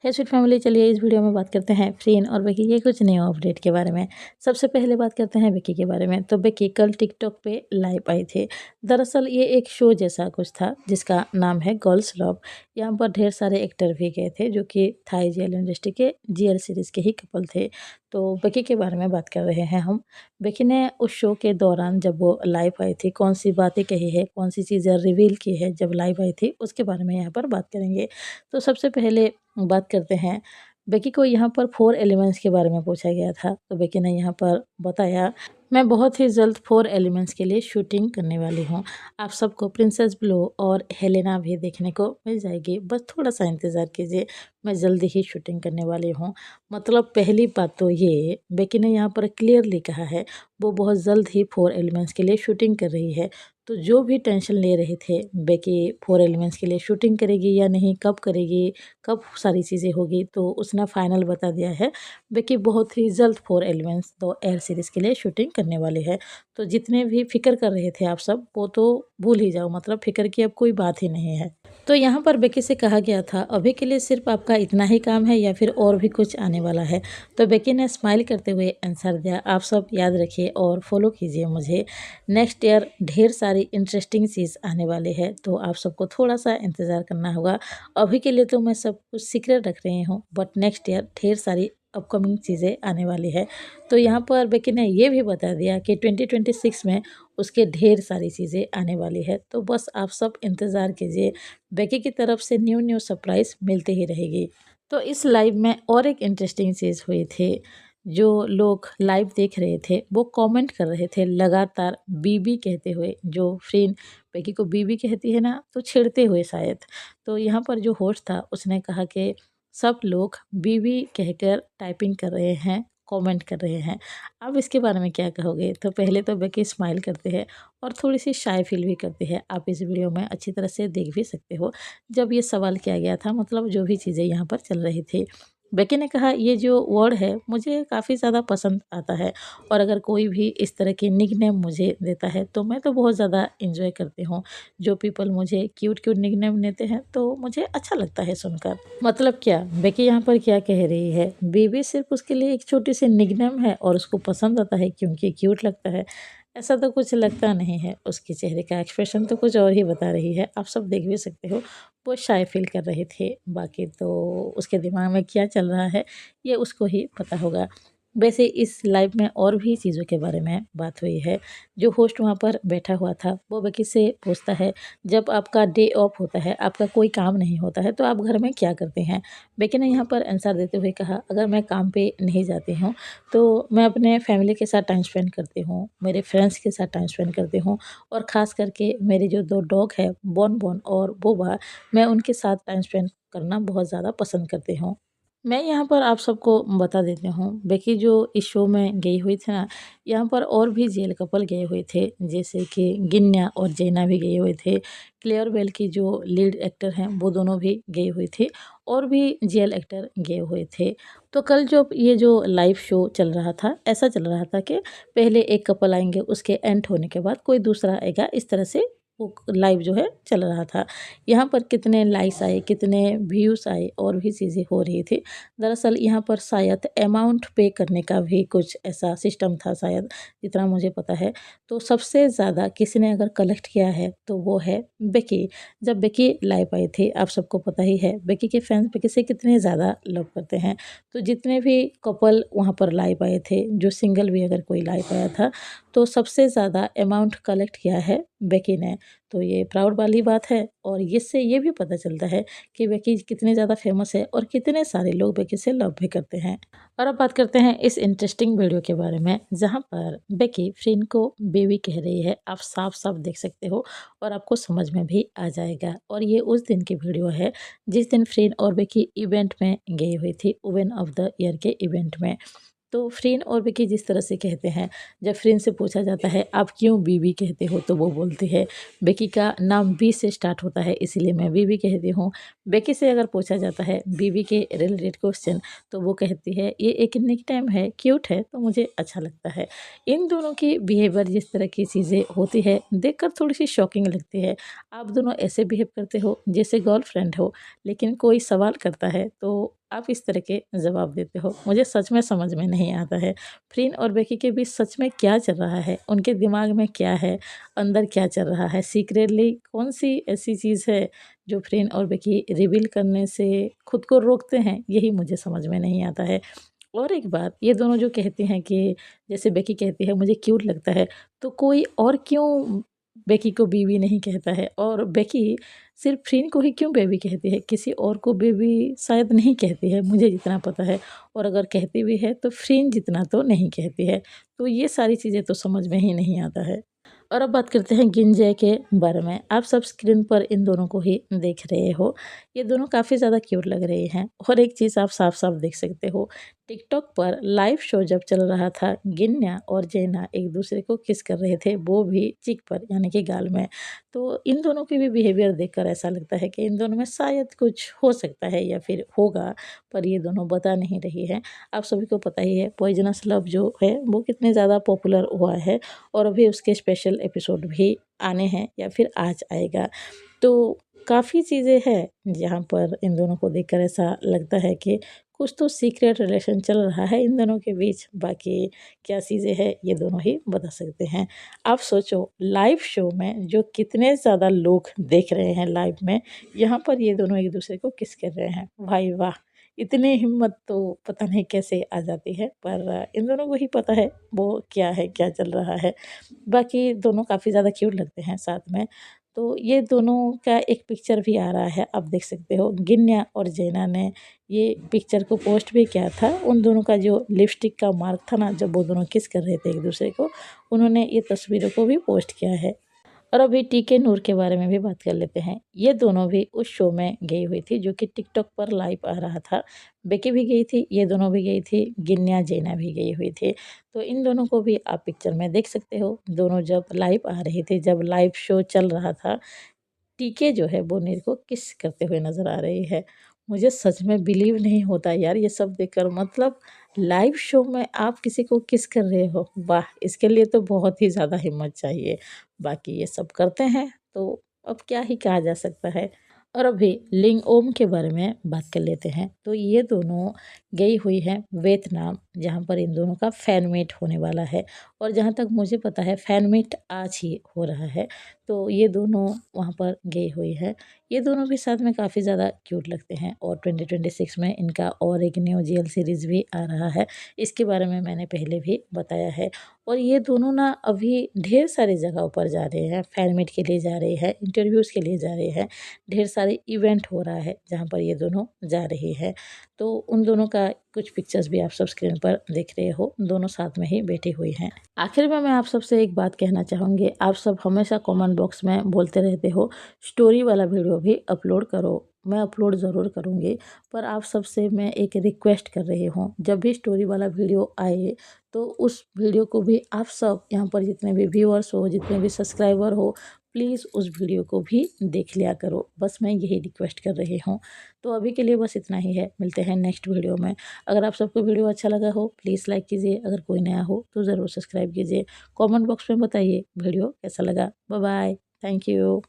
है sweet family, चलिए इस वीडियो में बात करते हैं फ्रीन और बेकी के कुछ न्यू अपडेट के बारे में। सबसे पहले बात करते हैं बेकी के बारे में। तो बेकी कल टिकटॉक पे लाइव आई थी। दरअसल ये एक शो जैसा कुछ था जिसका नाम है गर्ल्स लव। यहाँ पर ढेर सारे एक्टर भी गए थे जो कि थाई जीएल इंडस्ट्री के जीएल सीरीज़ के ही कपल थे। तो बेकी के बारे में बात कर रहे हैं हम। बेकी ने उस शो के दौरान जब वो लाइव आई थी कौन सी बातें कही है, कौन सी चीज़ें रिवील की है जब लाइव आई थी, उसके बारे में यहाँ पर बात करेंगे। तो सबसे पहले बात करते हैं, बेकी को यहाँ पर 4 एलिमेंट्स के बारे में पूछा गया था। तो बेकी ने यहाँ पर बताया, मैं बहुत ही जल्द 4 एलिमेंट्स के लिए शूटिंग करने वाली हूँ। आप सबको प्रिंसेस ब्लू और हेलेना भी देखने को मिल जाएगी, बस थोड़ा सा इंतज़ार कीजिए, मैं जल्दी ही शूटिंग करने वाली हूँ। मतलब पहली बात तो ये बेकी ने यहाँ पर क्लियरली कहा है वो बहुत जल्द ही 4 एलिमेंट्स के लिए शूटिंग कर रही है। तो जो भी टेंशन ले रहे थे बेकी 4 एलिमेंट्स के लिए शूटिंग करेगी या नहीं, कब करेगी, कब सारी चीज़ें होगी, तो उसने फाइनल बता दिया है बेकी बहुत ही जल्द 4 एलिमेंट्स तो एयर सीरीज़ के लिए शूटिंग करने वाली है। तो जितने भी फिक्र कर रहे थे आप सब, वो तो भूल ही जाओ, मतलब फिक्र की अब कोई बात ही नहीं है। तो यहाँ पर बेकी से कहा गया था अभी के लिए सिर्फ आपका इतना ही काम है या फिर और भी कुछ आने वाला है। तो बेकी ने स्माइल करते हुए आंसर दिया, आप सब याद रखिए और फॉलो कीजिए मुझे। नेक्स्ट ईयर ढेर सारी इंटरेस्टिंग चीज़ आने वाली है, तो आप सबको थोड़ा सा इंतज़ार करना होगा। अभी के लिए तो मैं सब कुछ सीक्रेट रख रही हूँ, बट नेक्स्ट ईयर ढेर सारी अपकमिंग चीज़ें आने वाली है। तो यहाँ पर बेकी ने ये भी बता दिया कि 2026 में उसके ढेर सारी चीज़ें आने वाली है। तो बस आप सब इंतज़ार कीजिए, बेकी की तरफ से न्यू न्यू सरप्राइज़ मिलती ही रहेगी। तो इस लाइव में और एक इंटरेस्टिंग चीज़ हुई थी। जो लोग लाइव देख रहे थे वो कमेंट कर रहे थे लगातार बीबी कहते हुए, जो फ्रेंड बेकी को बीबी कहती है ना, तो छेड़ते हुए शायद। तो यहाँ पर जो होस्ट था उसने कहा कि सब लोग बीबी कहकर टाइपिंग कर रहे हैं, कमेंट कर रहे हैं। अब इसके बारे में क्या कहोगे? तो पहले तो बेकी स्माइल करते हैं और थोड़ी सी शाय फील भी करती है। आप इस वीडियो में अच्छी तरह से देख भी सकते हो। जब ये सवाल किया गया था, मतलब जो भी चीज़ें यहाँ पर चल रही थी, बेकी ने कहा ये जो वर्ड है मुझे काफ़ी ज़्यादा पसंद आता है और अगर कोई भी इस तरह के निकनेम मुझे देता है तो मैं तो बहुत ज़्यादा एंजॉय करती हूँ। जो पीपल मुझे क्यूट क्यूट निकनेम देते हैं तो मुझे अच्छा लगता है सुनकर। मतलब क्या बेकी यहाँ पर क्या कह रही है, बेबी सिर्फ उसके लिए एक छोटी सी निकनेम है और उसको पसंद आता है क्योंकि क्यूट लगता है? ऐसा तो कुछ लगता नहीं है। उसके चेहरे का एक्सप्रेशन तो कुछ और ही बता रही है, आप सब देख भी सकते हो। वो शाय फील कर रहे थे, बाकी तो उसके दिमाग में क्या चल रहा है ये उसको ही पता होगा। वैसे इस लाइव में और भी चीज़ों के बारे में बात हुई है। जो होस्ट वहाँ पर बैठा हुआ था वो बेकी से पूछता है, जब आपका डे ऑफ होता है, आपका कोई काम नहीं होता है, तो आप घर में क्या करते हैं? बेकी ने यहाँ पर आंसर देते हुए कहा, अगर मैं काम पे नहीं जाती हूँ तो मैं अपने फैमिली के साथ टाइम स्पेंड करती हूँ, मेरे फ्रेंड्स के साथ टाइम स्पेंड करती हूँ और ख़ास करके मेरे जो 2 डॉग है बोन बोन और बोबा, मैं उनके साथ टाइम स्पेंड करना बहुत ज़्यादा पसंद करती हूँ। मैं यहाँ पर आप सबको बता देती हूँ, बेकी जो इस शो में गई हुई थी ना, यहाँ पर और भी जेल कपल गए हुए थे, जैसे कि गिन्या और जैना भी गए हुए थे। क्लेयर बेल की जो लीड एक्टर हैं वो दोनों भी गई हुई थी और भी जेल एक्टर गए हुए थे। तो कल जो ये जो लाइव शो चल रहा था, ऐसा चल रहा था कि पहले एक कपल आएंगे, उसके एंड होने के बाद कोई दूसरा आएगा, इस तरह से वो लाइव जो है चल रहा था। यहाँ पर कितने लाइक्स आए, कितने व्यूज़ आए और भी चीज़ें हो रही थी। दरअसल यहाँ पर शायद अमाउंट पे करने का भी कुछ ऐसा सिस्टम था शायद, जितना मुझे पता है। तो सबसे ज़्यादा किसी ने अगर कलेक्ट किया है तो वो है बेकी। जब बेकी लाइव आई थी, आप सबको पता ही है बेकी के फैंस बेकी से कितने ज़्यादा लव करते हैं। तो जितने भी कपल वहाँ पर लाइव आए थे, जो सिंगल भी अगर कोई लाइव आया था, तो सबसे ज़्यादा अमाउंट कलेक्ट किया है बेकी ने। तो ये प्राउड वाली बात है और इससे ये भी पता चलता है कि बेकी कितनी ज़्यादा फेमस है और कितने सारे लोग बेकी से लव भी करते हैं। और अब बात करते हैं इस इंटरेस्टिंग वीडियो के बारे में, जहाँ पर बेकी फ्रेंड को बेबी कह रही है। आप साफ साफ देख सकते हो और आपको समझ में भी आ जाएगा। और ये उस दिन की वीडियो है जिस दिन फ्रेंड और बेकी इवेंट में गई हुई थी, वुमेन ऑफ द ईयर के इवेंट में। तो फ्रेंड और बेकी जिस तरह से कहते हैं, जब फ्रेंड से पूछा जाता है आप क्यों बीबी कहते हो, तो वो बोलती है बेकी का नाम बी से स्टार्ट होता है इसीलिए मैं बीबी कहती हूँ। बेकी से अगर पूछा जाता है बीबी के रिलेटेड क्वेश्चन, तो वो कहती है ये एक निकनेम है, क्यूट है, तो मुझे अच्छा लगता है। इन दोनों की बिहेवियर, जिस तरह की चीज़ें होती है, देखकर थोड़ी सी शॉकिंग लगती है। आप दोनों ऐसे बिहेव करते हो जैसे गर्लफ्रेंड हो, लेकिन कोई सवाल करता है तो आप इस तरह के जवाब देते हो? मुझे सच में समझ में नहीं आता है। फ्रीन और बेकी के बीच सच में क्या चल रहा है? उनके दिमाग में क्या है? अंदर क्या चल रहा है? सीक्रेटली कौन-सी ऐसी चीज़ है जो फ्रीन और बेकी रिवील करने से खुद को रोकते हैं? यही मुझे समझ में नहीं आता है। और एक बात, ये दोनों जो कहते हैं कि जैसे बेकी कहती है मुझे क्यूट लगता है, तो कोई और क्यों बेकी को बीवी नहीं कहता है? और बेकी सिर्फ़ फ्रीन को ही क्यों बेबी कहती है? किसी और को बेबी शायद नहीं कहती है, मुझे जितना पता है, और अगर कहती भी है तो फ्रीन जितना तो नहीं कहती है। तो ये सारी चीज़ें तो समझ में ही नहीं आता है। और अब बात करते हैं गिनजे के बारे में। आप सब स्क्रीन पर इन दोनों को ही देख रहे हो। ये दोनों काफ़ी ज़्यादा क्यूट लग रहे हैं, और एक चीज़ आप साफ-साफ देख सकते हो, टिकटॉक पर लाइव शो जब चल रहा था, गिन्या और जैना एक-दूसरे को किस कर रहे थे, वो भी चीक पर यानी कि गाल में। तो इन दोनों की भी बिहेवियर देखकर ऐसा लगता है कि इन दोनों में शायद कुछ हो सकता है या फिर होगा, पर ये दोनों बता नहीं रही हैं। आप सभी को पता ही है पॉइजनस लव जो है वो कितने ज़्यादा पॉपुलर हुआ है, और अभी उसके स्पेशल एपिसोड भी आने हैं या फिर आज आएगा। तो काफ़ी चीज़ें हैं जहाँ पर इन दोनों को देखकर ऐसा लगता है कि कुछ तो सीक्रेट रिलेशन चल रहा है इन दोनों के बीच। बाकी क्या चीज़ें हैं ये दोनों ही बता सकते हैं। आप सोचो लाइव शो में जो कितने ज़्यादा लोग देख रहे हैं लाइव में, यहाँ पर ये दोनों एक दूसरे को किस कर रहे हैं। भाई वाह! इतनी हिम्मत तो पता नहीं कैसे आ जाती है, पर इन दोनों को ही पता है वो क्या है, क्या चल रहा है। बाकी दोनों काफ़ी ज़्यादा क्यूट लगते हैं साथ में। तो ये दोनों का एक पिक्चर भी आ रहा है, आप देख सकते हो। गिन्या और जैना ने ये पिक्चर को पोस्ट भी किया था। उन दोनों का जो लिपस्टिक का मार्क था ना, जब वो दोनों किस कर रहे थे एक-दूसरे को, उन्होंने ये तस्वीरों को भी पोस्ट किया है। और अभी टीके नूर के बारे में भी बात कर लेते हैं। ये दोनों भी उस शो में गई हुई थी जो कि टिकटॉक पर लाइव आ रहा था। बेकी भी गई थी, ये दोनों भी गई थी, गिन्या जैना भी गई हुई थी। तो इन दोनों को भी आप पिक्चर में देख सकते हो। दोनों जब लाइव आ रहे थे, जब लाइव शो चल रहा था, टीके जो है वो नीर को किस करते हुए नज़र आ रही है। मुझे सच में बिलीव नहीं होता यार ये सब देखकर, मतलब लाइव शो में आप किसी को किस कर रहे हो, वाह! इसके लिए तो बहुत ही ज़्यादा हिम्मत चाहिए। बाकी ये सब करते हैं तो अब क्या ही कहा जा सकता है। और अभी लिंग ओम के बारे में बात कर लेते हैं। तो ये दोनों गई हुई हैं वियतनाम, जहाँ पर इन दोनों का फैन मीट होने वाला है, और जहाँ तक मुझे पता है फैन मीट आज ही हो रहा है। तो ये दोनों वहाँ पर गई हुई है। ये दोनों भी साथ में काफ़ी ज़्यादा क्यूट लगते हैं, और 2026 में इनका और एक न्यू जीएल सीरीज़ भी आ रहा है। इसके बारे में मैंने पहले भी बताया है। और ये दोनों ना अभी ढेर सारी जगहों पर जा रहे हैं, फैन मीट के लिए जा रहे हैं, इंटरव्यूज़ के लिए जा रहे हैं। ढेर सारे इवेंट हो रहा है जहाँ पर ये दोनों जा रही है। तो उन दोनों का कुछ पिक्चर्स भी आप सब स्क्रीन पर देख रहे हो, दोनों साथ में ही बैठी हुई हैं। आखिर में मैं आप सबसे एक बात कहना चाहूँगी, आप सब हमेशा कमेंट बॉक्स में बोलते रहते हो स्टोरी वाला वीडियो भी अपलोड करो। मैं अपलोड ज़रूर करूँगी, पर आप सबसे मैं एक रिक्वेस्ट कर रही हूँ, जब भी स्टोरी वाला वीडियो आए तो उस वीडियो को भी आप सब यहाँ पर जितने भी व्यूअर्स हो, जितने भी सब्सक्राइबर हो, प्लीज़ उस वीडियो को भी देख लिया करो। बस मैं यही रिक्वेस्ट कर रही हूँ। तो अभी के लिए बस इतना ही है, मिलते हैं नेक्स्ट वीडियो में। अगर आप सबको वीडियो अच्छा लगा हो प्लीज़ लाइक कीजिए, अगर कोई नया हो तो ज़रूर सब्सक्राइब कीजिए। कमेंट बॉक्स में बताइए वीडियो कैसा लगा। Bye bye, thank you.